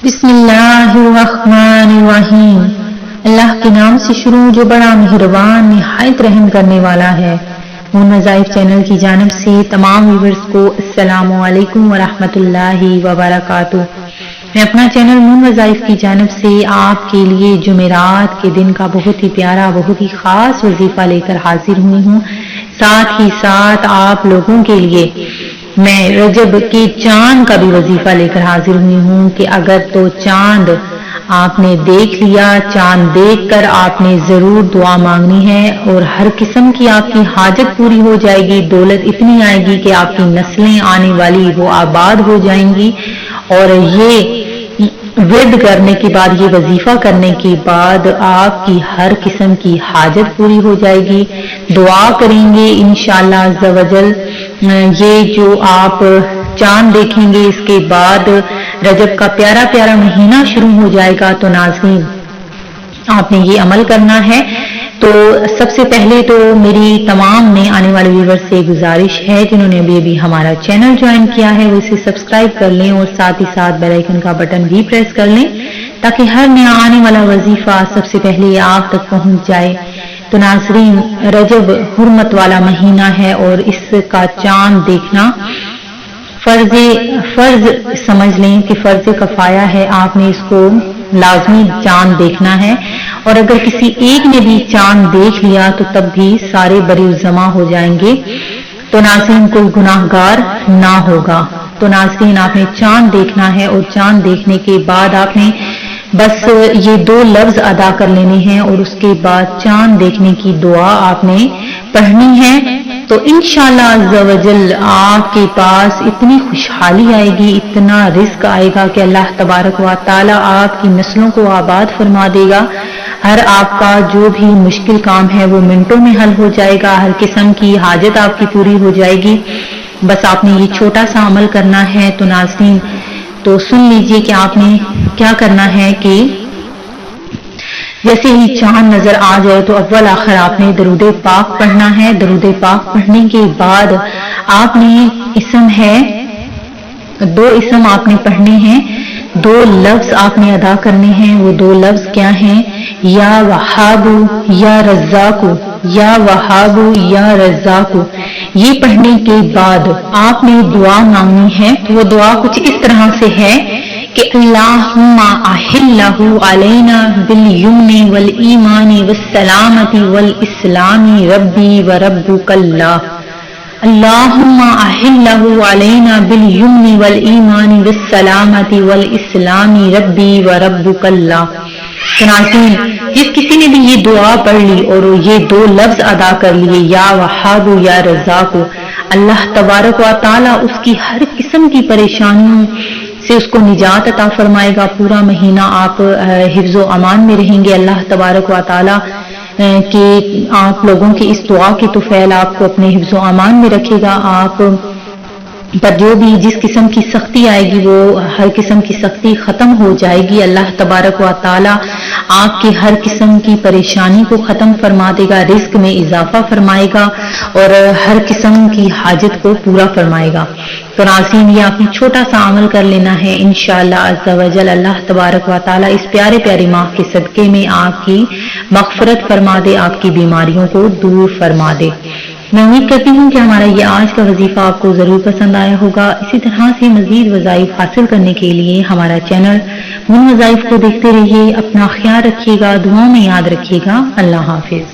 बिस्मिल्लाहिर्रहमानिर्रहीम। अल्लाह के नाम से शुरू जो बड़ा मेहरबान निहायत रहम करने वाला है। मून वज़ाइफ चैनल की जानिब से तमाम व्यूअर्स को अस्सलामु अलैकुम वरहमतुल्लाहि वबरकातुहू। मैं अपना चैनल मून वज़ाइफ की जानिब से आपके लिए जुमेरात के दिन का बहुत ही प्यारा बहुत ही खास वजीफा लेकर हाजिर हुई हूँ। साथ ही साथ आप लोगों के लिए मैं रजब के चांद का भी वजीफा लेकर हाजिर हुई हूँ कि अगर तो चांद आपने देख लिया, चांद देखकर आपने जरूर दुआ मांगनी है और हर किस्म की आपकी हाजत पूरी हो जाएगी। दौलत इतनी आएगी कि आपकी नस्लें आने वाली वो आबाद हो जाएंगी। और ये विर्द करने के बाद, ये वजीफा करने के बाद आपकी हर किस्म की हाजत पूरी हो जाएगी। दुआ करेंगे इंशाअल्लाह अज़्ज़ा वजल। ये जो आप चांद देखेंगे इसके बाद रजब का प्यारा प्यारा महीना शुरू हो जाएगा। तो नाज़रीन आपने ये अमल करना है। तो सबसे पहले तो मेरी तमाम नए आने वाले व्यूअर्स से गुजारिश है जिन्होंने अभी हमारा चैनल ज्वाइन किया है वो इसे सब्सक्राइब कर लें और साथ ही साथ बेल आइकन का बटन भी प्रेस कर लें ताकि हर नया आने वाला वजीफा सबसे पहले आप तक पहुंच जाए। तो नाज़रीन रजब हुर्मत वाला महीना है और इसका चांद देखना फर्ज समझ लें कि फर्ज कफाया है। आपने इसको लाजमी चांद देखना है और अगर किसी एक ने भी चांद देख लिया तो तब भी सारे बरी जमा हो जाएंगे। तो नाज़रीन कोई गुनाहगार ना होगा। तो नाज़रीन आपने चांद देखना है और चांद देखने के बाद आपने बस ये दो लफ्ज अदा कर लेने हैं और उसके बाद चांद देखने की दुआ आपने पढ़नी है। तो इंशाअल्लाह अज़्ज़ा वजल आपके पास इतनी खुशहाली आएगी, इतना रिस्क आएगा कि अल्लाह तबारक व तआला आपकी नस्लों को आबाद फरमा देगा। हर आपका जो भी मुश्किल काम है वो मिनटों में हल हो जाएगा। हर किस्म की हाजत आपकी पूरी हो जाएगी। बस आपने ये छोटा सा अमल करना है। तो नाज़रीन तो सुन लीजिए कि आपने क्या करना है कि जैसे ही चांद नजर आ जाए तो अव्वल आखिर आपने दरूद पाक पढ़ना है। दरूद पाक पढ़ने के बाद आपने इसम है, दो इसम आपने पढ़ने हैं, दो लफ्ज आपने अदा करने हैं। वो दो लफ्ज क्या हैं? या वहाबू या रज़्ज़ाकू, या वहाबू या रज़्ज़ाकू। ये पढ़ने के बाद आपने दुआ मांगनी है। तो वो दुआ कुछ इस तरह से है कि अल्लाहुम्मा अहिल्लहु अलैना बिल युमनी वल ईमानी वस्सलामती वल इस्लामी रब्बी व रब्बुकल्लाह। अल्लाहुम्मा अहिल्लहु अलैना बिल युमनी वल ईमानी वस्सलामती वल इस्लामी रब्बी व रब्बुकल्लाह। नाज़रीन जिस किसी ने भी ये दुआ पढ़ ली और ये दो लफ्ज अदा कर लिए या वहाबू या रज़्ज़ाकू, अल्लाह तबारक व तआला उसकी हर किस्म की परेशानियों से उसको निजात अता फरमाएगा। पूरा महीना आप हिफ्ज़ व अमान में रहेंगे। अल्लाह तबारक व तआला कि आप लोगों की इस दुआ की तुफैल आपको अपने हिफ्ज़ व अमान में रखेगा। आप पर जो भी जिस किस्म की सख्ती आएगी वो हर किस्म की सख्ती खत्म हो जाएगी। अल्लाह तबारक व तआला आपकी हर किस्म की परेशानी को खत्म फरमा देगा, रिस्क में इजाफा फरमाएगा और हर किस्म की हाजत को पूरा फरमाएगा। तो नाज़रीन ये आपने छोटा सा अमल कर लेना है। इंशाअल्लाह अज़्ज़ा वजल अल्लाह तबारक व तआला इस प्यारे प्यारे माह के सदके में आपकी मग़फ़िरत फरमा दे, आपकी बीमारियों को दूर फरमा दे। मैं उम्मीद करती हूँ कि हमारा ये आज का वजीफा आपको जरूर पसंद आया होगा। इसी तरह से मजीद वज़ाइफ हासिल करने के लिए हमारा चैनल मून वज़ाइफ को देखते रहिए। अपना ख्याल रखिएगा, दुआओं में याद रखिएगा। अल्लाह हाफिज।